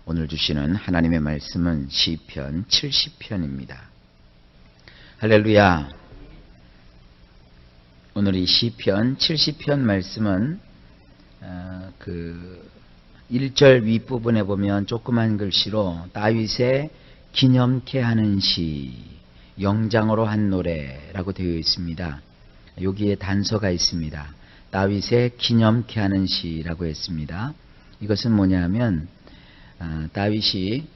오늘 주시는 하나님의 말씀은 시편 70편입니다. 할렐루야. 오늘 이 시편 70편 말씀은 1절 윗부분에 보면 조그만 글씨로 다윗의 기념케 하는 시, 영장으로 한 노래라고 되어 있습니다. 여기에 단서가 있습니다. 다윗의 기념케 하는 시라고 했습니다. 이것은 뭐냐면 다윗이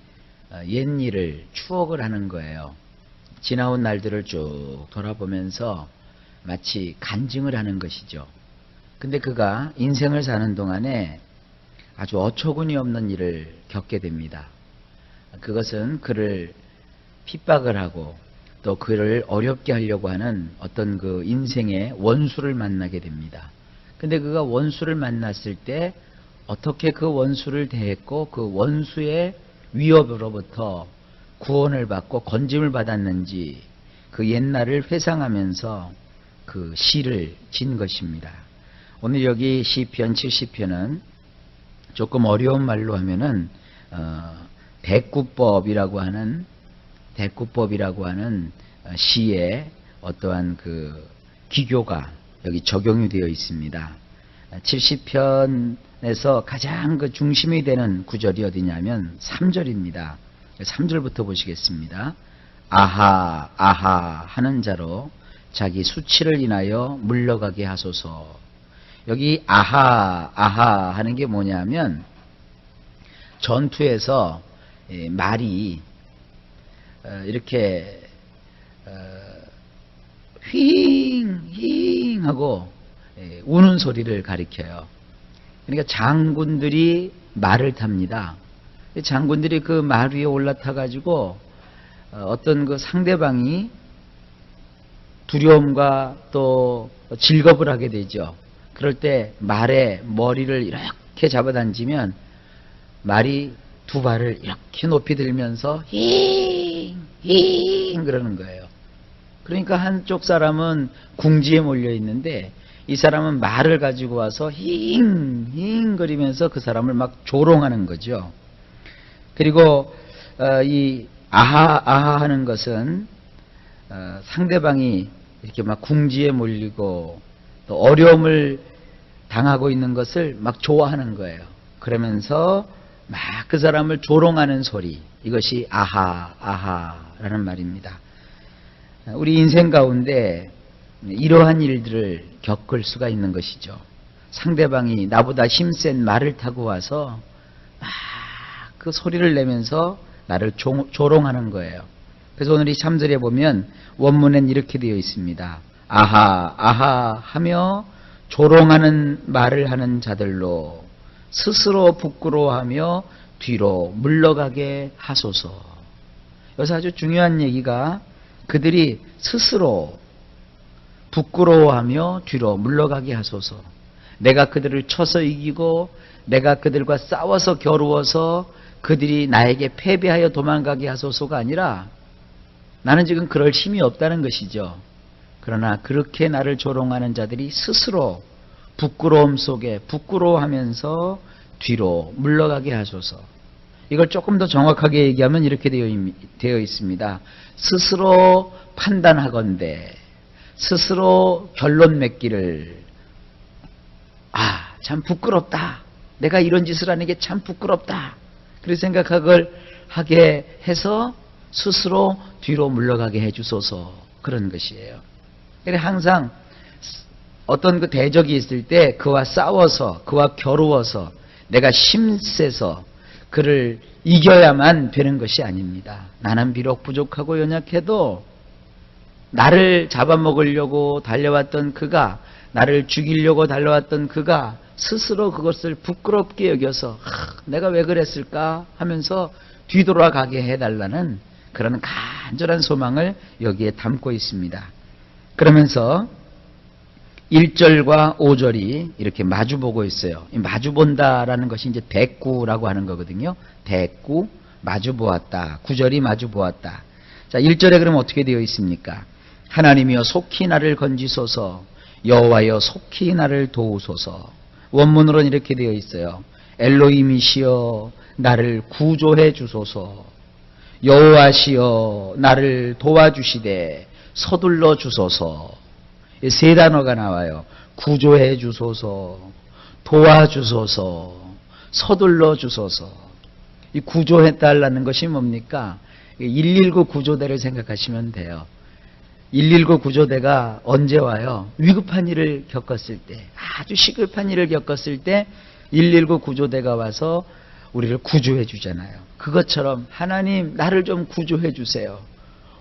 옛일을 추억을 하는 거예요. 지나온 날들을 쭉 돌아보면서 마치 간증을 하는 것이죠. 근데 그가 인생을 사는 동안에 아주 어처구니 없는 일을 겪게 됩니다. 그것은 그를 핍박을 하고 또 그를 어렵게 하려고 하는 어떤 그 인생의 원수를 만나게 됩니다. 근데 그가 원수를 만났을 때 어떻게 그 원수를 대했고 그 원수의 위협으로부터 구원을 받고 건짐을 받았는지 그 옛날을 회상하면서 그 시를 진 것입니다. 오늘 여기 시편 70편은 조금 어려운 말로 하면은 대꾸법이라고 하는 시의 어떠한 그 기교가 여기 적용이 되어 있습니다. 70편에서 가장 그 중심이 되는 구절이 어디냐면 3절입니다. 3절부터 보시겠습니다. 아하 아하 하는 자로 자기 수치를 인하여 물러가게 하소서. 여기 아하 아하 하는 게 뭐냐면 전투에서 말이 이렇게 휘잉 하고 우는 소리를 가리켜요. 그러니까 장군들이 말을 탑니다. 장군들이 그 말 위에 올라타 가지고 어떤 그 상대방이 두려움과 또 질겁을 하게 되죠. 그럴 때 말에 머리를 이렇게 잡아당기면 말이 두 발을 이렇게 높이 들면서 힝 그러는 거예요. 그러니까 한쪽 사람은 궁지에 몰려 있는데 이 사람은 말을 가지고 와서 힝 거리면서 그 사람을 막 조롱하는 거죠. 그리고 이 아하 하는 것은 상대방이 이렇게 막 궁지에 몰리고 또 어려움을 당하고 있는 것을 막 좋아하는 거예요. 그러면서 막 그 사람을 조롱하는 소리, 이것이 아하라는 말입니다. 우리 인생 가운데 이러한 일들을 겪을 수가 있는 것이죠. 상대방이 나보다 힘센 말을 타고 와서 막 그 소리를 내면서 나를 조롱하는 거예요. 그래서 오늘 이 3절에 보면 원문엔 이렇게 되어 있습니다. 아하 하며 조롱하는 말을 하는 자들로 스스로 부끄러워하며 뒤로 물러가게 하소서. 여기서 아주 중요한 얘기가 그들이 스스로 부끄러워하며 뒤로 물러가게 하소서. 내가 그들을 쳐서 이기고 내가 그들과 싸워서 겨루어서 그들이 나에게 패배하여 도망가게 하소서가 아니라 나는 지금 그럴 힘이 없다는 것이죠. 그러나 그렇게 나를 조롱하는 자들이 스스로 부끄러움 속에 부끄러워하면서 뒤로 물러가게 하소서. 이걸 조금 더 정확하게 얘기하면 이렇게 되어 있습니다. 스스로 판단하건대 스스로 결론 맺기를 참 부끄럽다. 내가 이런 짓을 하는 게 참 부끄럽다. 그렇게 생각하게 해서 스스로 뒤로 물러가게 해주소서. 그런 것이에요. 그래서 항상 어떤 그 대적이 있을 때 그와 싸워서 그와 겨루어서 내가 힘세서 그를 이겨야만 되는 것이 아닙니다. 나는 비록 부족하고 연약해도 나를 잡아먹으려고 달려왔던 그가, 나를 죽이려고 달려왔던 그가 스스로 그것을 부끄럽게 여겨서 내가 왜 그랬을까 하면서 뒤돌아가게 해달라는 그런 간절한 소망을 여기에 담고 있습니다. 그러면서 1절과 5절이 이렇게 마주보고 있어요. 마주본다라는 것이 이제 대꾸라고 하는 거거든요. 대꾸, 마주보았다. 9절이 마주보았다. 자, 1절에 그럼 어떻게 되어 있습니까? 하나님이여 속히 나를 건지소서, 여호와여 속히 나를 도우소서. 원문으로는 이렇게 되어 있어요. 엘로힘이시여 나를 구조해 주소서. 여호와시여 나를 도와주시되 서둘러 주소서. 이 세 단어가 나와요. 구조해 주소서, 도와주소서, 서둘러 주소서. 이 구조해달라는 것이 뭡니까? 119 구조대를 생각하시면 돼요. 119 구조대가 언제 와요? 위급한 일을 겪었을 때, 아주 시급한 일을 겪었을 때 119 구조대가 와서 우리를 구조해 주잖아요. 그것처럼 하나님 나를 좀 구조해 주세요.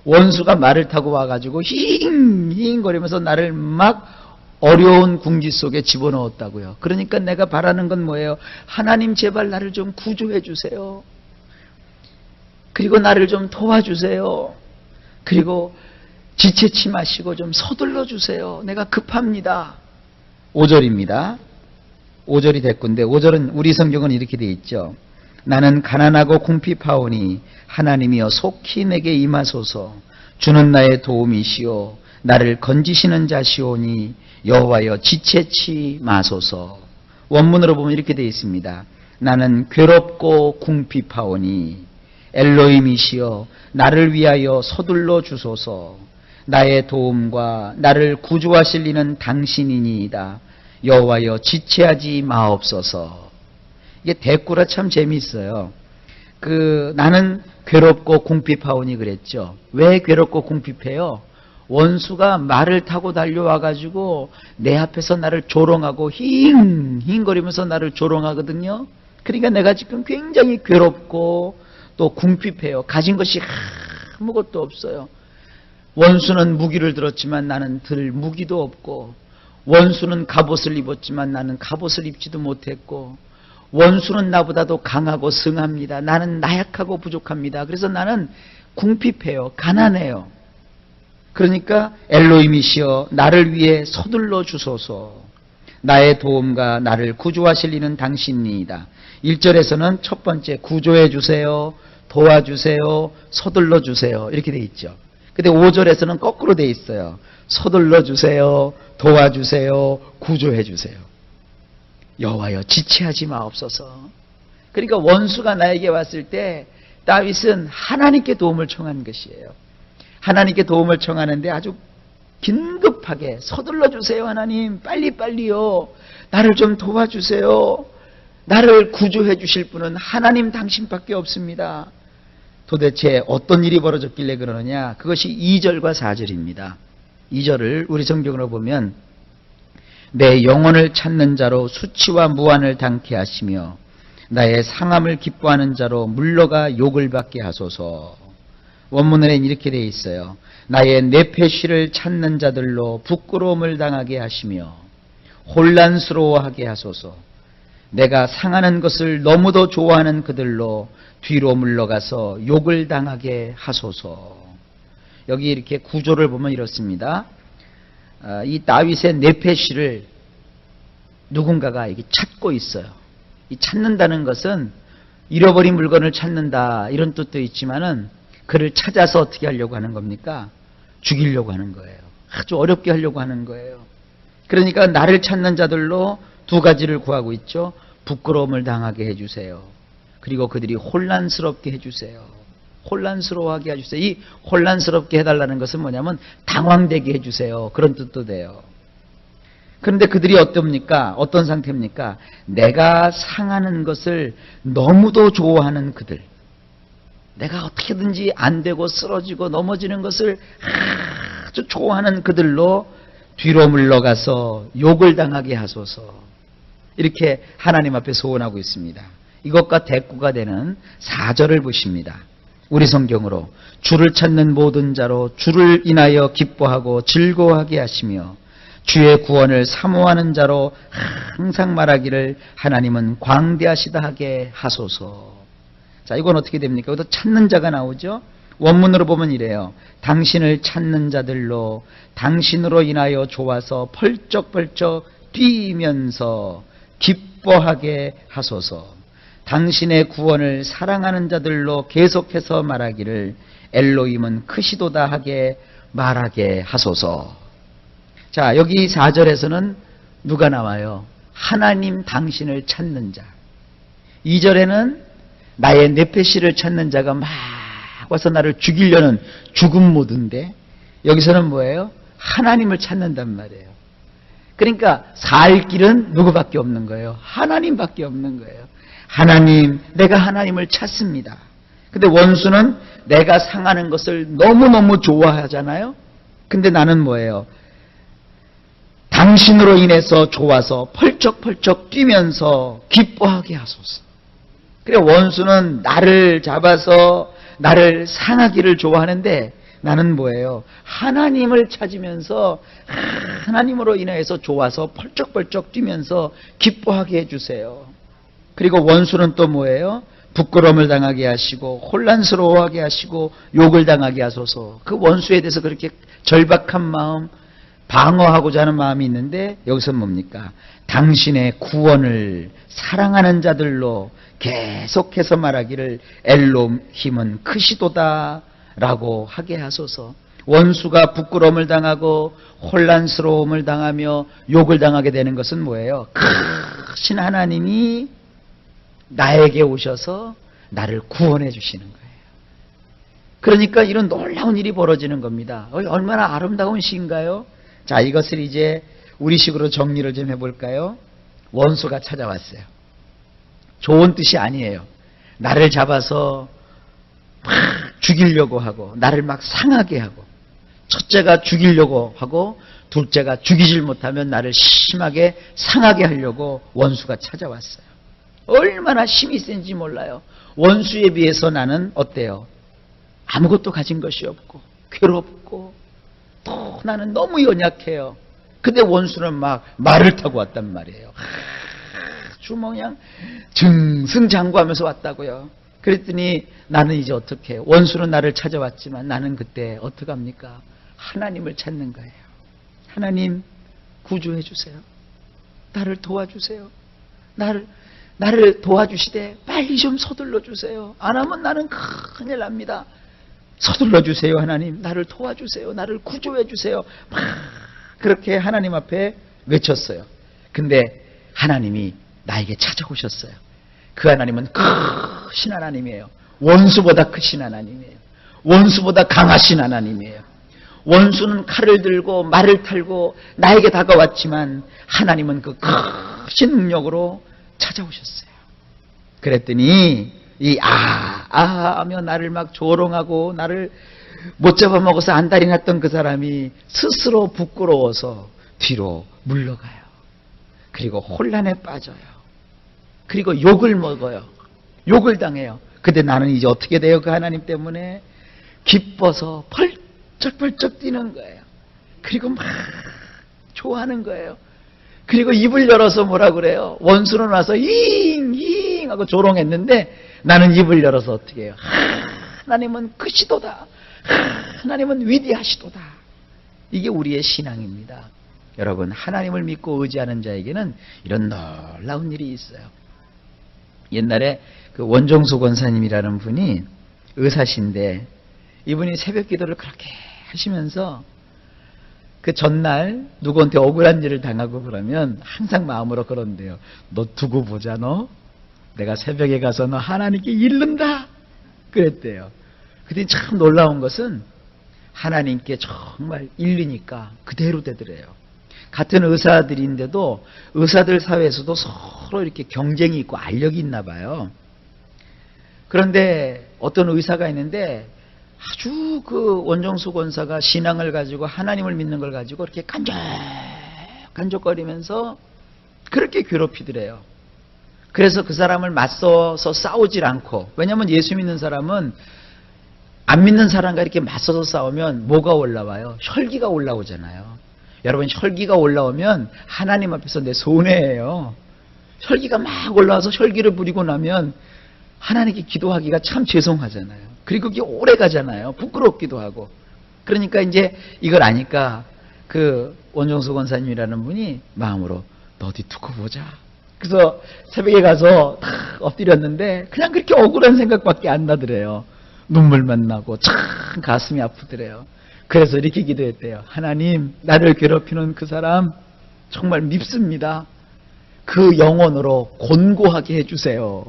원수가 말을 타고 와가지고 힝거리면서 나를 막 어려운 궁지 속에 집어넣었다고요. 그러니까 내가 바라는 건 뭐예요? 하나님 제발 나를 좀 구조해 주세요. 그리고 나를 좀 도와주세요. 그리고 지체치 마시고 좀 서둘러 주세요. 내가 급합니다. 5절입니다. 5절이 됐군데 5절은 우리 성경은 이렇게 되어 있죠. 나는 가난하고 궁핍하오니 하나님이여 속히 내게 임하소서. 주는 나의 도움이시오. 나를 건지시는 자시오니 여호와여 지체치 마소서. 원문으로 보면 이렇게 되어 있습니다. 나는 괴롭고 궁핍하오니 엘로힘이시여 나를 위하여 서둘러 주소서. 나의 도움과 나를 구주하실 이는 당신이니이다. 여호와여 지체하지 마옵소서. 이게 대꾸라 참 재미있어요. 나는 괴롭고 궁핍하오니 그랬죠. 왜 괴롭고 궁핍해요? 원수가 말을 타고 달려와가지고 내 앞에서 나를 조롱하고 힝거리면서 나를 조롱하거든요. 그러니까 내가 지금 굉장히 괴롭고 또 궁핍해요. 가진 것이 아무것도 없어요. 원수는 무기를 들었지만 나는 들 무기도 없고, 원수는 갑옷을 입었지만 나는 갑옷을 입지도 못했고, 원수는 나보다도 강하고 승합니다. 나는 나약하고 부족합니다. 그래서 나는 궁핍해요. 가난해요. 그러니까 엘로힘이시여 나를 위해 서둘러 주소서. 나의 도움과 나를 구조하실 이는 당신이다. 1절에서는 첫 번째 구조해 주세요, 도와주세요, 서둘러 주세요 이렇게 돼 있죠. 근데 5절에서는 거꾸로 돼 있어요. 서둘러 주세요, 도와주세요, 구조해 주세요. 여호와여 지체하지 마옵소서. 그러니까 원수가 나에게 왔을 때 다윗은 하나님께 도움을 청한 것이에요. 하나님께 도움을 청하는데 아주 긴급하게 서둘러 주세요. 하나님 빨리빨리요. 나를 좀 도와주세요. 나를 구조해 주실 분은 하나님 당신밖에 없습니다. 도대체 어떤 일이 벌어졌길래 그러느냐? 그것이 2절과 4절입니다. 2절을 우리 성경으로 보면 내 영혼을 찾는 자로 수치와 무한을 당케 하시며 나의 상함을 기뻐하는 자로 물러가 욕을 받게 하소서. 원문에는 이렇게 되어 있어요. 나의 내패시를 찾는 자들로 부끄러움을 당하게 하시며 혼란스러워하게 하소서. 내가 상하는 것을 너무도 좋아하는 그들로 뒤로 물러가서 욕을 당하게 하소서. 여기 이렇게 구조를 보면 이렇습니다. 이 다윗의 내패시를 누군가가 이렇게 찾고 있어요. 이 찾는다는 것은 잃어버린 물건을 찾는다 이런 뜻도 있지만은 그를 찾아서 어떻게 하려고 하는 겁니까? 죽이려고 하는 거예요. 아주 어렵게 하려고 하는 거예요. 그러니까 나를 찾는 자들로 두 가지를 구하고 있죠. 부끄러움을 당하게 해주세요. 그리고 그들이 혼란스럽게 해주세요. 혼란스러워하게 해주세요. 이 혼란스럽게 해달라는 것은 뭐냐면 당황되게 해주세요. 그런 뜻도 돼요. 그런데 그들이 어떻습니까? 어떤 상태입니까? 내가 상하는 것을 너무도 좋아하는 그들. 내가 어떻게든지 안 되고 쓰러지고 넘어지는 것을 아주 좋아하는 그들로 뒤로 물러가서 욕을 당하게 하소서. 이렇게 하나님 앞에 소원하고 있습니다. 이것과 대꾸가 되는 4절을 보십니다. 우리 성경으로 주를 찾는 모든 자로 주를 인하여 기뻐하고 즐거워하게 하시며 주의 구원을 사모하는 자로 항상 말하기를 하나님은 광대하시다 하게 하소서. 자, 이건 어떻게 됩니까? 여기서 찾는 자가 나오죠. 원문으로 보면 이래요. 당신을 찾는 자들로 당신으로 인하여 좋아서 펄쩍펄쩍 뛰면서 기뻐하게 하소서. 당신의 구원을 사랑하는 자들로 계속해서 말하기를 엘로힘은 크시도다 하게 말하게 하소서. 자, 여기 4절에서는 누가 나와요? 하나님 당신을 찾는 자. 2절에는 나의 네페시를 찾는 자가 막 와서 나를 죽이려는 죽음 모드인데 여기서는 뭐예요? 하나님을 찾는단 말이에요. 그러니까 살 길은 누구밖에 없는 거예요? 하나님밖에 없는 거예요. 하나님, 내가 하나님을 찾습니다. 근데 원수는 내가 상하는 것을 너무너무 좋아하잖아요. 근데 나는 뭐예요? 당신으로 인해서 좋아서 펄쩍펄쩍 뛰면서 기뻐하게 하소서. 그래, 원수는 나를 잡아서 나를 상하기를 좋아하는데 나는 뭐예요? 하나님을 찾으면서 하나님으로 인해서 좋아서 펄쩍펄쩍 뛰면서 기뻐하게 해주세요. 그리고 원수는 또 뭐예요? 부끄러움을 당하게 하시고 혼란스러워하게 하시고 욕을 당하게 하소서. 그 원수에 대해서 그렇게 절박한 마음, 방어하고자 하는 마음이 있는데 여기서 뭡니까? 당신의 구원을 사랑하는 자들로 계속해서 말하기를 엘로힘은 크시도다 라고 하게 하소서. 원수가 부끄러움을 당하고 혼란스러움을 당하며 욕을 당하게 되는 것은 뭐예요? 크신 하나님이 나에게 오셔서 나를 구원해 주시는 거예요. 그러니까 이런 놀라운 일이 벌어지는 겁니다. 얼마나 아름다운 시인가요? 자, 이것을 이제 우리식으로 정리를 좀 해볼까요? 원수가 찾아왔어요. 좋은 뜻이 아니에요. 나를 잡아서 막 죽이려고 하고 나를 막 상하게 하고 첫째가 죽이려고 하고 둘째가 죽이질 못하면 나를 심하게 상하게 하려고 원수가 찾아왔어요. 얼마나 힘이 센지 몰라요. 원수에 비해서 나는 어때요? 아무것도 가진 것이 없고 괴롭고 또 나는 너무 연약해요. 근데 원수는 막 말을 타고 왔단 말이에요. 아주 그냥 증승장구하면서 왔다고요. 그랬더니 나는 이제 어떻게 해요? 원수는 나를 찾아왔지만 나는 그때 어떡합니까? 하나님을 찾는 거예요. 하나님 구주해 주세요. 나를 도와주세요. 나를 도와주시되 빨리 좀 서둘러 주세요. 안 하면 나는 큰일 납니다. 서둘러 주세요. 하나님 나를 도와주세요. 나를 구조해 주세요. 막 그렇게 하나님 앞에 외쳤어요. 근데 하나님이 나에게 찾아오셨어요. 그 하나님은 크신 하나님이에요. 원수보다 크신 하나님이에요. 원수보다 강하신 하나님이에요. 원수는 칼을 들고 말을 탈고 나에게 다가왔지만 하나님은 그 크신 능력으로 찾아오셨어요. 그랬더니 하며 나를 막 조롱하고 나를 못 잡아먹어서 안달이 났던 그 사람이 스스로 부끄러워서 뒤로 물러가요. 그리고 혼란에 빠져요. 그리고 욕을 먹어요. 욕을 당해요. 근데 나는 이제 어떻게 돼요? 그 하나님 때문에 기뻐서 펄쩍펄쩍 뛰는 거예요. 그리고 막 좋아하는 거예요. 그리고 입을 열어서 뭐라 그래요? 원수는 와서 잉잉 하고 조롱했는데 나는 입을 열어서 어떻게 해요? 하나님은 크시도다. 하나님은 위대하시도다. 이게 우리의 신앙입니다. 여러분, 하나님을 믿고 의지하는 자에게는 이런 놀라운 일이 있어요. 옛날에 그 원종수 권사님이라는 분이 의사신데 이분이 새벽 기도를 그렇게 하시면서 그 전날 누구한테 억울한 일을 당하고 그러면 항상 마음으로 그런데요. 너 두고 보자 너. 내가 새벽에 가서 너 하나님께 잃는다. 그랬대요. 그때 참 놀라운 것은 하나님께 정말 잃으니까 그대로 되더래요. 같은 의사들인데도 의사들 사회에서도 서로 이렇게 경쟁이 있고 알력이 있나 봐요. 그런데 어떤 의사가 있는데 아주 그 원종수 권사가 신앙을 가지고 하나님을 믿는 걸 가지고 이렇게 간적거리면서 그렇게 괴롭히더래요. 그래서 그 사람을 맞서서 싸우질 않고, 왜냐하면 예수 믿는 사람은 안 믿는 사람과 이렇게 맞서서 싸우면 뭐가 올라와요? 혈기가 올라오잖아요. 여러분, 혈기가 올라오면 하나님 앞에서 내 손해예요. 혈기가 막 올라와서 혈기를 부리고 나면 하나님께 기도하기가 참 죄송하잖아요. 그리고 그게 오래 가잖아요. 부끄럽기도 하고. 그러니까 이제 이걸 아니까 그 원종수 권사님이라는 분이 마음으로 너 어디 두고 보자. 그래서 새벽에 가서 탁 엎드렸는데 그냥 그렇게 억울한 생각밖에 안 나더래요. 눈물만 나고 참 가슴이 아프더래요. 그래서 이렇게 기도했대요. 하나님, 나를 괴롭히는 그 사람 정말 밉습니다. 그 영혼으로 곤고하게 해주세요.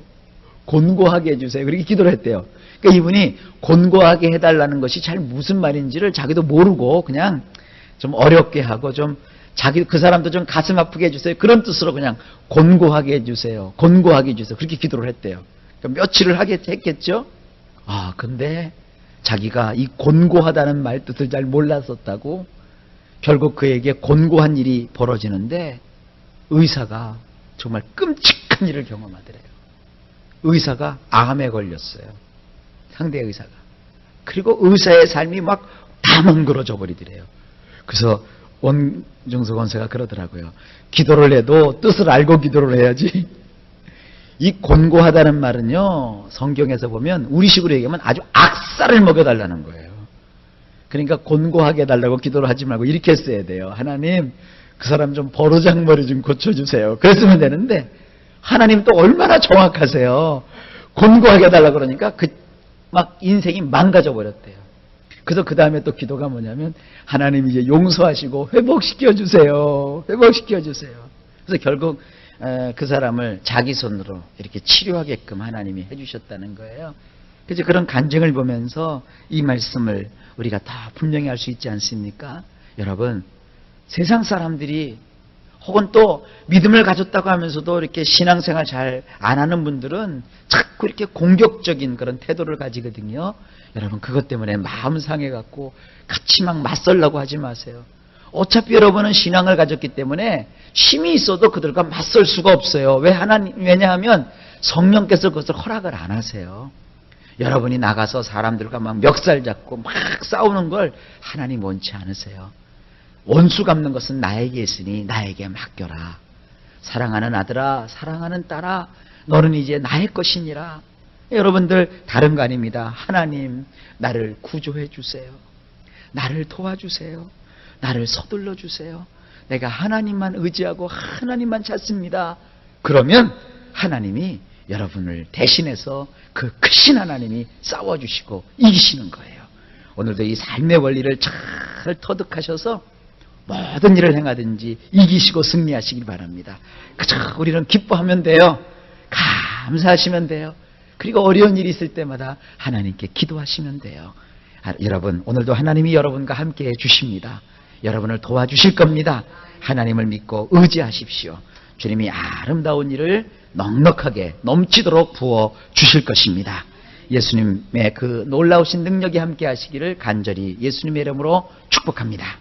곤고하게 해주세요. 그렇게 기도를 했대요. 그러니까 이분이 곤고하게 해달라는 것이 잘 무슨 말인지를 자기도 모르고 그냥 좀 어렵게 하고 좀 자기 그 사람도 좀 가슴 아프게 해주세요. 그런 뜻으로 그냥 곤고하게 해주세요. 곤고하게 해주세요. 그렇게 기도를 했대요. 그러니까 며칠을 했겠죠. 아 근데 자기가 이 곤고하다는 말 뜻을 잘 몰랐었다고 결국 그에게 곤고한 일이 벌어지는데 의사가 정말 끔찍한 일을 경험하더래요. 의사가 암에 걸렸어요. 상대 의사가. 그리고 의사의 삶이 막 다 멍그러져 버리더래요. 그래서 원정석 원사가 그러더라고요. 기도를 해도 뜻을 알고 기도를 해야지. 이 곤고하다는 말은요, 성경에서 보면 우리식으로 얘기하면 아주 악살을 먹여달라는 거예요. 그러니까 곤고하게 해달라고 기도를 하지 말고 이렇게 써야 돼요. 하나님, 그 사람 좀 버르장머리 좀 고쳐주세요. 그랬으면 되는데 하나님 또 얼마나 정확하세요. 곤고하게 해달라고 그러니까 막 인생이 망가져 버렸대요. 그래서 그 다음에 또 기도가 뭐냐면 하나님 이제 용서하시고 회복시켜주세요. 회복시켜주세요. 그래서 결국 그 사람을 자기 손으로 이렇게 치료하게끔 하나님이 해주셨다는 거예요. 그래서 그런 간증을 보면서 이 말씀을 우리가 다 분명히 알 수 있지 않습니까? 여러분, 세상 사람들이 혹은 또 믿음을 가졌다고 하면서도 이렇게 신앙생활 잘 안 하는 분들은 자꾸 이렇게 공격적인 그런 태도를 가지거든요. 여러분, 그것 때문에 마음 상해갖고 같이 막 맞설라고 하지 마세요. 어차피 여러분은 신앙을 가졌기 때문에 힘이 있어도 그들과 맞설 수가 없어요. 왜냐하면 성령께서 그것을 허락을 안 하세요. 여러분이 나가서 사람들과 막 멱살 잡고 막 싸우는 걸 하나님 원치 않으세요. 원수 갚는 것은 나에게 있으니 나에게 맡겨라. 사랑하는 아들아, 사랑하는 딸아, 너는 이제 나의 것이니라. 여러분들 다른 거 아닙니다. 하나님, 나를 구조해 주세요. 나를 도와주세요. 나를 서둘러 주세요. 내가 하나님만 의지하고 하나님만 찾습니다. 그러면 하나님이 여러분을 대신해서 그 크신 하나님이 싸워주시고 이기시는 거예요. 오늘도 이 삶의 원리를 잘 터득하셔서 모든 일을 행하든지 이기시고 승리하시길 바랍니다. 그저 우리는 기뻐하면 돼요. 감사하시면 돼요. 그리고 어려운 일이 있을 때마다 하나님께 기도하시면 돼요. 여러분, 오늘도 하나님이 여러분과 함께 해 주십니다. 여러분을 도와주실 겁니다. 하나님을 믿고 의지하십시오. 주님이 아름다운 일을 넉넉하게 넘치도록 부어 주실 것입니다. 예수님의 그 놀라우신 능력이 함께 하시기를 간절히 예수님의 이름으로 축복합니다.